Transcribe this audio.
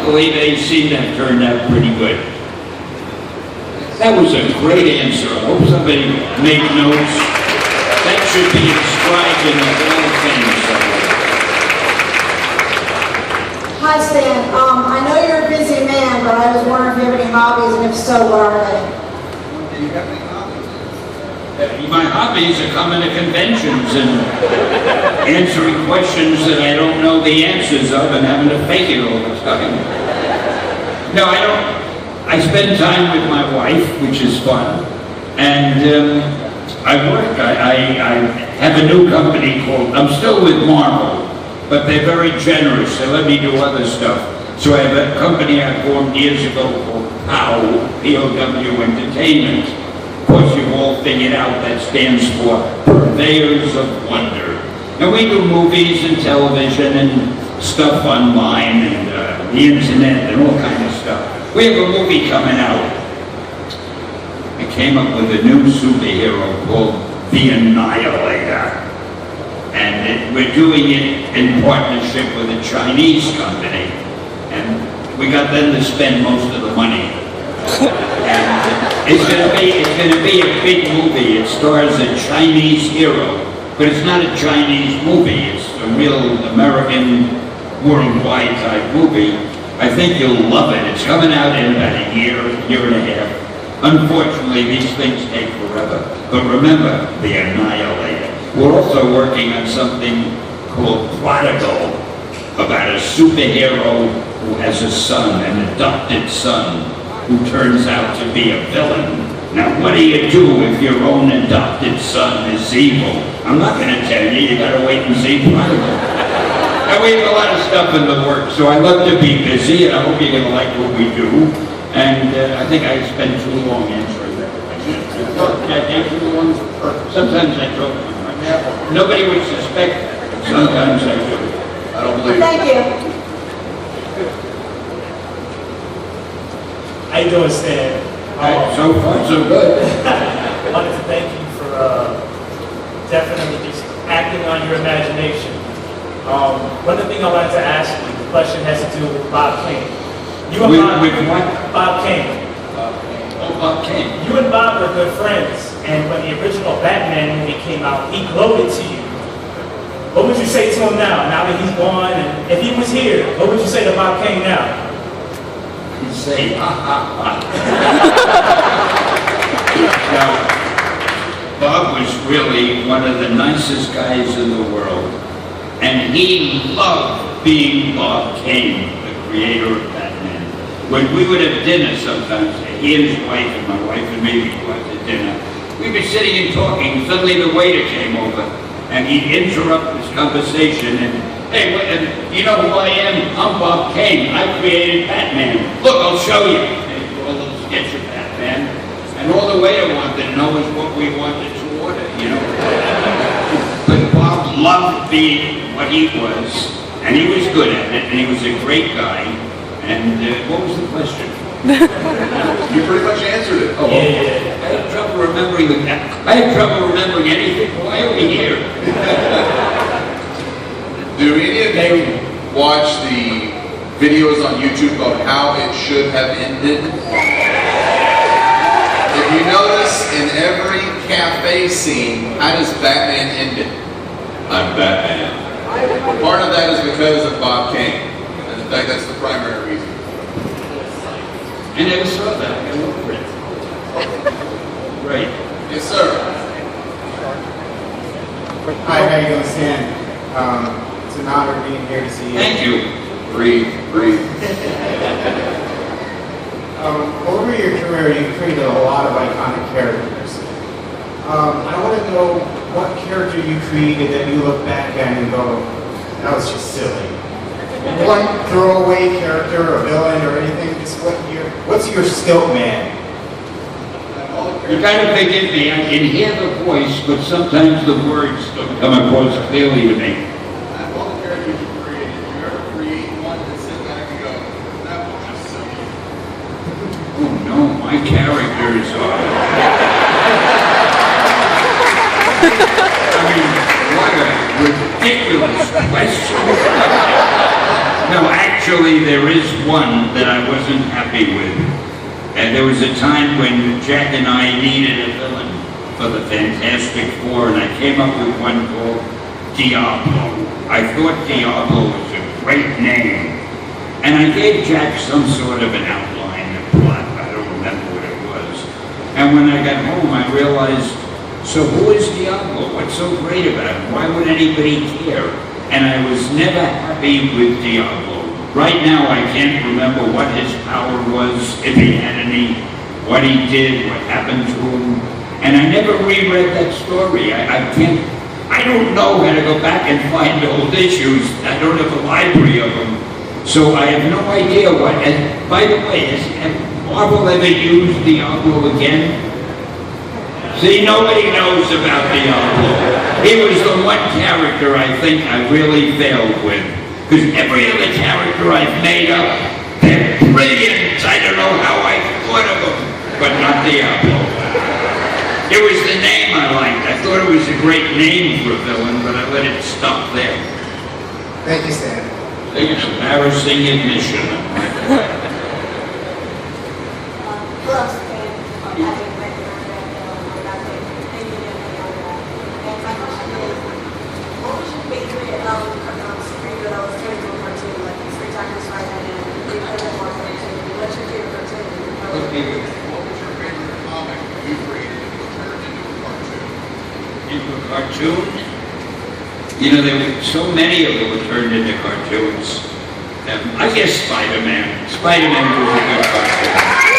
luckily they seem to have turned out pretty good. That was a great answer. I hope somebody made notes. That should be inscribed in the Hall of Fame somewhere. Hi, Stan. I know you're a busy man, but I was wondering if you have any hobbies, and if so, what are they? Do you have any hobbies? My hobbies are coming to conventions and answering questions that I don't know the answers of and having to fake it all the time. No, I don't. I spend time with my wife, which is fun, and I work. I have a new company called, I'm still with Marvel, but they're very generous. They let me do other stuff. So I have a company I formed years ago called POW, P-O-W Entertainment. Of course, you've all figured out that stands for Purveyors of Wonder. And we do movies and television and stuff online and the internet and all kinds of stuff. We have a movie coming out. I came up with a new superhero called The Annihilator. And we're doing it in partnership with a Chinese company. And we got them to spend most of the money. And it's gonna be a big movie. It stars a Chinese hero, but it's not a Chinese movie. It's a real American, worldwide type movie. I think you'll love it. It's coming out in about a year and a half. Unfortunately, these things take forever. But remember, The Annihilator. We're also working on something called Prodigal, about a superhero who has a son, an adopted son, who turns out to be a villain. Now, what do you do if your own adopted son is evil? I'm not going to tell you. You got to wait and see Prodigal. And we have a lot of stuff in the works, so I love to be busy, and I hope you're going to like what we do. And I think I spent too long answering that question. I gave you the ones. Sometimes I don't. Nobody would suspect that. Sometimes I do. I don't believe it. Thank you. How you doing, Stan? So far, so good. I wanted to thank you for definitely just acting on your imagination. One of the things I wanted to ask you, the question has to do with Bob Kane. You and Bob, with what? Bob Kane. Oh, Bob Kane. You and Bob were good friends, and when the original Batman movie came out, he gloated to you. What would you say to him now that he's gone, and if he was here, what would you say to Bob Kane now? He'd say, ha, ha, ha. Now, Bob was really one of the nicest guys in the world, and he loved being Bob Kane, the creator of Batman. When we would have dinner sometimes, he and his wife and my wife and me would go out to dinner, we'd be sitting and talking, suddenly the waiter came over, and he'd interrupt this conversation and, hey, you know who I am? I'm Bob Kane. I created Batman. Look, I'll show you. And he drew a little sketch of Batman. And all the waiter wanted to know is what we wanted to order, you know. But Bob loved being what he was, and he was good at it, and he was a great guy. And what was the question? You pretty much answered it. Oh, yeah. I had trouble remembering anything. Why are we here? Do any of you watch the videos on YouTube of how it should have ended? If you notice, in every cafe scene, how does Batman end it? I'm Batman. Part of that is because of Bob Kane. And in fact, that's the primary reason. I never saw that. I looked for it. Right. Yes, sir. Hi, how you doing, Stan? It's an honor being here to see you. Thank you. Breathe. Over your career, you've created a lot of iconic characters. I want to know what character you created that you look back at and go, that was just silly. One throwaway character, a villain, or anything. Just what's your scope, man? You kind of forgive me. I can hear the voice, but sometimes the words don't come across clearly to me. All the characters you created, if you ever create one that sit back and go, that was just silly. Oh no, my characters are. I mean, what a ridiculous question. No, actually. Actually, there is one that I wasn't happy with. And there was a time when Jack and I needed a villain for the Fantastic Four, and I came up with one called Diablo. I thought Diablo was a great name. And I gave Jack some sort of an outline, a plot. I don't remember what it was. And when I got home, I realized, so who is Diablo? What's so great about him? Why would anybody care? And I was never happy with Diablo. Right now, I can't remember what his power was, if he had any, what he did, what happened to him. And I never reread that story. I don't know how to go back and find old issues. I don't have a library of them. So I have no idea what, and by the way, has Marvel ever used Diablo again? See, nobody knows about Diablo. He was the one character I think I really failed with. Because every other character I've made up, they're brilliant. I don't know how I thought of them, but not Diablo. It was the name I liked. I thought it was a great name for a villain, but I let it stop there. Thank you, Stan. It's an embarrassing admission. Hello, Stan. I'm having a great Thank you. And my question is, what was your favorite superhero cartoon cartoon, like Spectacular Spider-Man, Incredible Hulk cartoon? What's your favorite cartoon? What was your favorite comic you created that was turned into a cartoon? Into a cartoon? You know, there were so many of them were turned into cartoons. I guess Spider-Man. Spider-Man was a good cartoon.